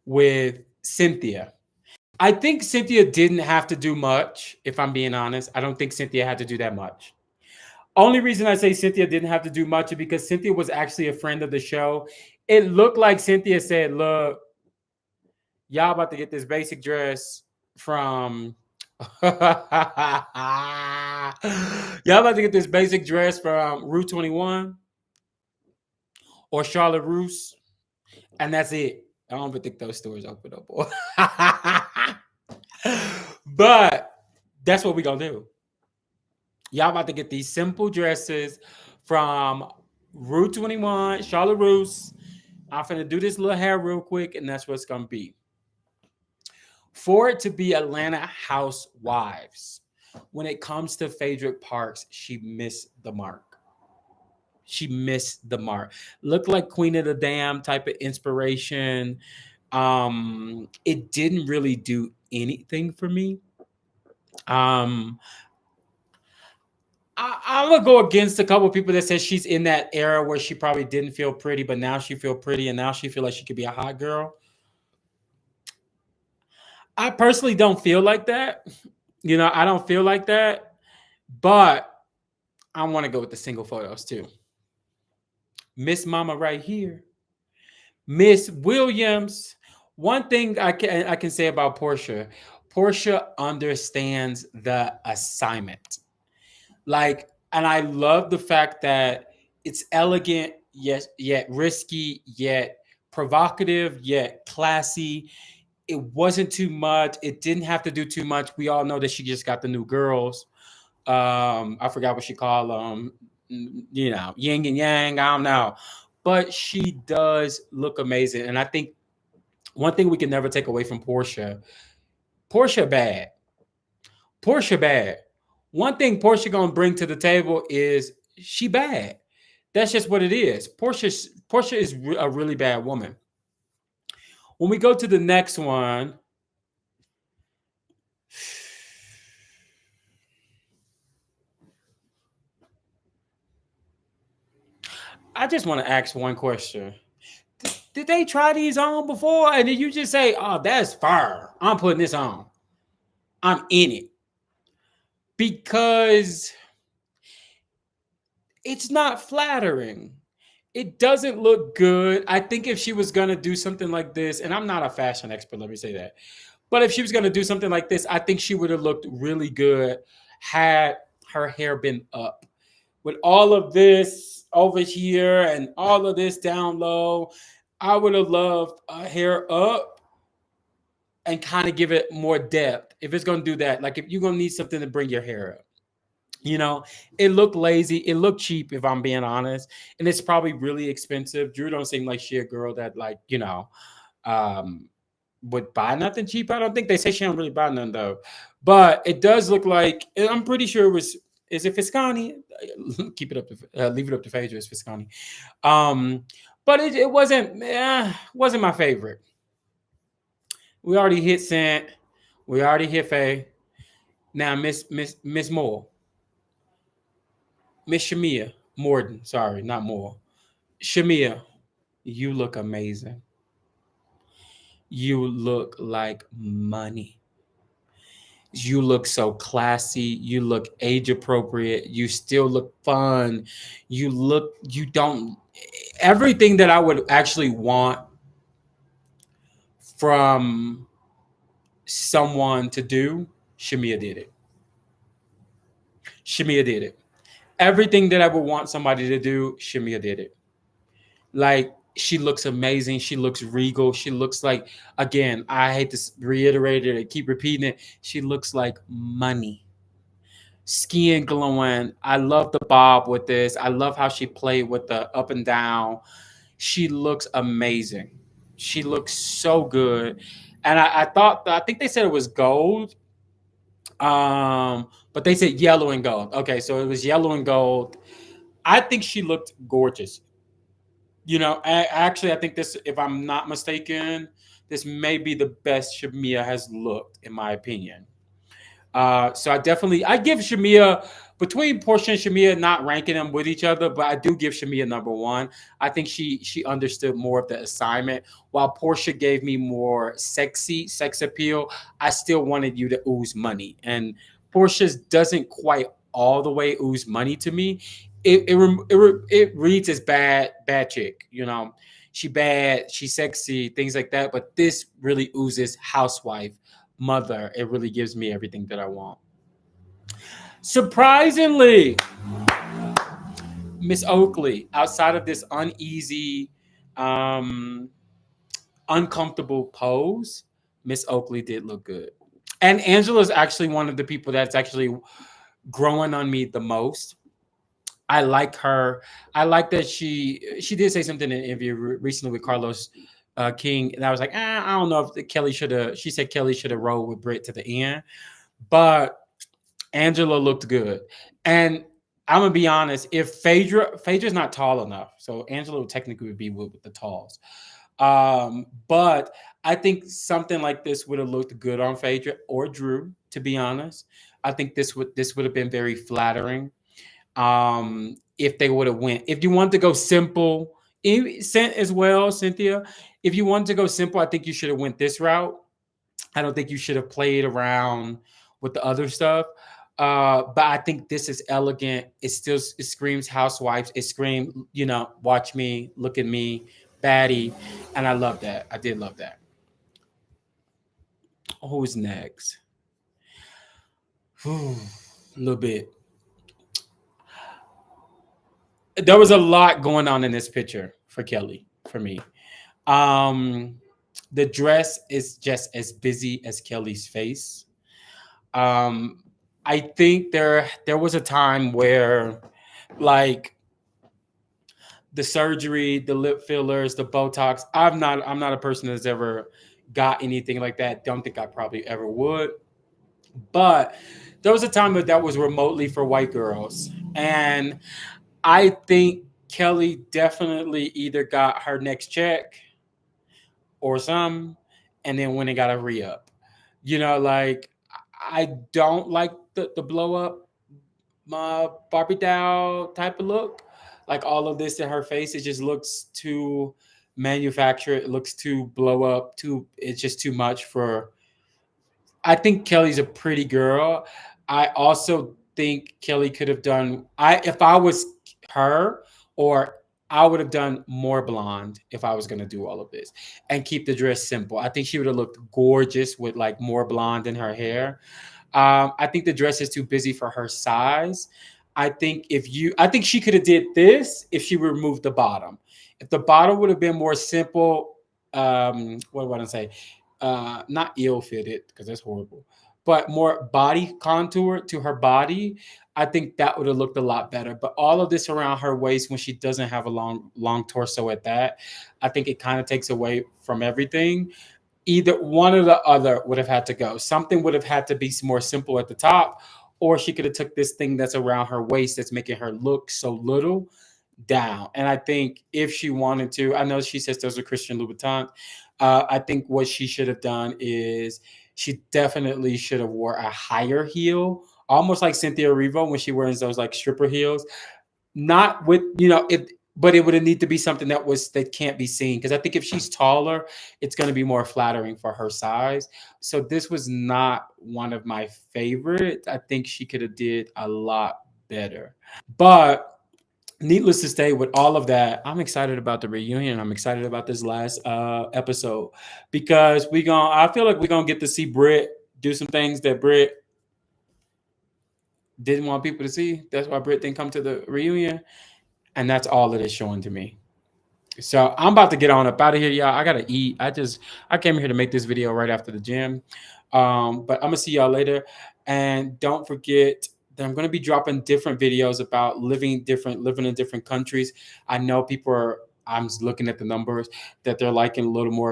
with Cynthia. I think Cynthia didn't have to do much, if I'm being honest. I don't think Cynthia had to do that much. Only reason I say Cynthia didn't have to do much is because Cynthia was actually a friend of the show. It looked like Cynthia said, look, y'all about to get this basic dress from y'all about to get this basic dress from Rue 21 or Charlotte Russe, and that's it. I don't even think those stores open up, boy. But that's what we gonna do. Y'all about to get these simple dresses from Rue 21, Charlotte Russe. I'm finna do this little hair real quick, and that's what it's gonna be. For it to be Atlanta Housewives, when it comes to Phaedric Parks, she missed the mark. She missed the mark. Looked like Queen of the Dam type of inspiration. It didn't really do anything for me. Um, I'm gonna go against a couple of people that said she's in that era where she probably didn't feel pretty, but now she feel pretty, and now she feel like she could be a hot girl. I personally don't feel like that. I don't feel like that, but I want to go with the single photos too. Miss Mama right here, Miss Williams. One thing I can say about Portia, Portia understands the assignment. Like, and I love the fact that it's elegant, yet risky, yet provocative, yet classy. It wasn't too much. It didn't have to do too much. We all know that she just got the new girls. I forgot what she called them. Yin and yang. I don't know, but she does look amazing. And I think one thing we can never take away from Portia, Portia bad. Portia bad. One thing Portia gonna bring to the table is she bad. That's just what it is. Portia is a really bad woman. When we go to the next one, I just want to ask one question. Did they try these on before? And did you just say, oh, that's fire. I'm putting this on. I'm in it. Because it's not flattering. It doesn't look good. I think if she was going to do something like this, and I'm not a fashion expert, let me say that. But if she was going to do something like this, I think she would have looked really good had her hair been up. With all of this over here and all of this down low, I would have loved a hair up and kind of give it more depth. If it's going to do that, like if you're going to need something to bring your hair up. It looked lazy. It looked cheap, if I'm being honest. And it's probably really expensive. Drew don't seem like she a girl that um, would buy nothing cheap. I don't think they say she don't really buy none though. But it does look like, I'm pretty sure it was, is it Fiscani? Keep it up to, leave it up to Phaedra, it's Fiscani. But it wasn't my favorite. We already hit Sant. We already hit Faye. Now Miss Moore. Miss Shamia Morden, sorry, not Moore. Shamia, you look amazing. You look like money. You look so classy. You look age appropriate. You still look fun. You don't, everything that I would actually want from someone to do, Shamia did it. Shamia did it. Everything that I would want somebody to do, Shamia did it. Like, she looks amazing. She looks regal. She looks like, again, I hate to reiterate it and keep repeating it. She looks like money. Skin glowing. I love the bob with this. I love how she played with the up and down. She looks amazing. She looks so good. And I think they said it was gold. But they said yellow and gold. Okay, so it was yellow and gold. I think she looked gorgeous. Actually, I think this, if I'm not mistaken, this may be the best Shamia has looked, in my opinion. So I give Shamia between Portia and Shamia, not ranking them with each other, but I do give Shamia number one. I think she understood more of the assignment, while Portia gave me more sex appeal. I still wanted you to ooze money, and Portia's doesn't quite all the way ooze money to me. It reads as bad chick, you know. She bad, she sexy, things like that. But this really oozes housewife, mother. It really gives me everything that I want. Surprisingly, Miss Oakley, outside of this uneasy, um, uncomfortable pose, Miss Oakley did look good. And Angela's actually one of the people that's actually growing on me the most. I like her. I like that she did say something in an interview recently with Carlos King, and I was like, I don't know if Kelly should have. She said Kelly should have rolled with Britt to the end, but Angela looked good. And I'm gonna be honest, if Phaedra's not tall enough, so Angela would technically be with the talls. But I think something like this would have looked good on Phaedra or Drew, to be honest. I think this would have been very flattering. If they would have went. If you want to go simple, as well, Cynthia, if you want to go simple, I think you should have went this route. I don't think you should have played around with the other stuff. But I think this is elegant. It screams housewives. It screams, watch me, look at me, baddie. And I love that. I did love that. Who's next? A little bit. There was a lot going on in this picture for Kelly, for me. Um, the dress is just as busy as Kelly's face. Um, I think there was a time where, like, the surgery, the lip fillers, the Botox. I'm not a person that's ever got anything like that. Don't think I probably ever would. But there was a time that was remotely for white girls, and I think Kelly definitely either got her next check or some, and then when it got a re up. Like, I don't like the blow up Barbie doll type of look. Like, all of this in her face, it just looks too manufactured. It looks too blow up. It's just too much for. I think Kelly's a pretty girl. I also think Kelly could have done. If I was her, or I would have done more blonde if I was going to do all of this and keep the dress simple. I think she would have looked gorgeous with like more blonde in her hair. I think the dress is too busy for her size. I think she could have did this if she removed the bottom. If the bottom would have been more simple, what do I want to say? Not ill fitted because that's horrible, but more body contour to her body. I think that would have looked a lot better. But all of this around her waist when she doesn't have a long torso at that, I think it kind of takes away from everything. Either one or the other would have had to go. Something would have had to be more simple at the top, or she could have took this thing that's around her waist that's making her look so little down. And I think if she wanted to, I know she says those are Christian Louboutin. I think what she should have done is she definitely should have wore a higher heel, almost like Cynthia Erivo when she wears those like stripper heels. Not with it, but it would need to be something that can't be seen, because I think if she's taller, it's going to be more flattering for her size. So this was not one of my favorites. I think she could have did a lot better. But needless to say, with all of that, I'm excited about the reunion. I'm excited about this last episode, because I feel like we're gonna get to see Britt do some things that Britt didn't want people to see. That's why Britt didn't come to the reunion, and that's all it is showing to me. So I'm about to get on up out of here, y'all. I gotta eat. I came here to make this video right after the gym. But I'm gonna see y'all later. And don't forget that I'm gonna be dropping different videos about living in different countries. I know I'm looking at the numbers that they're liking a little more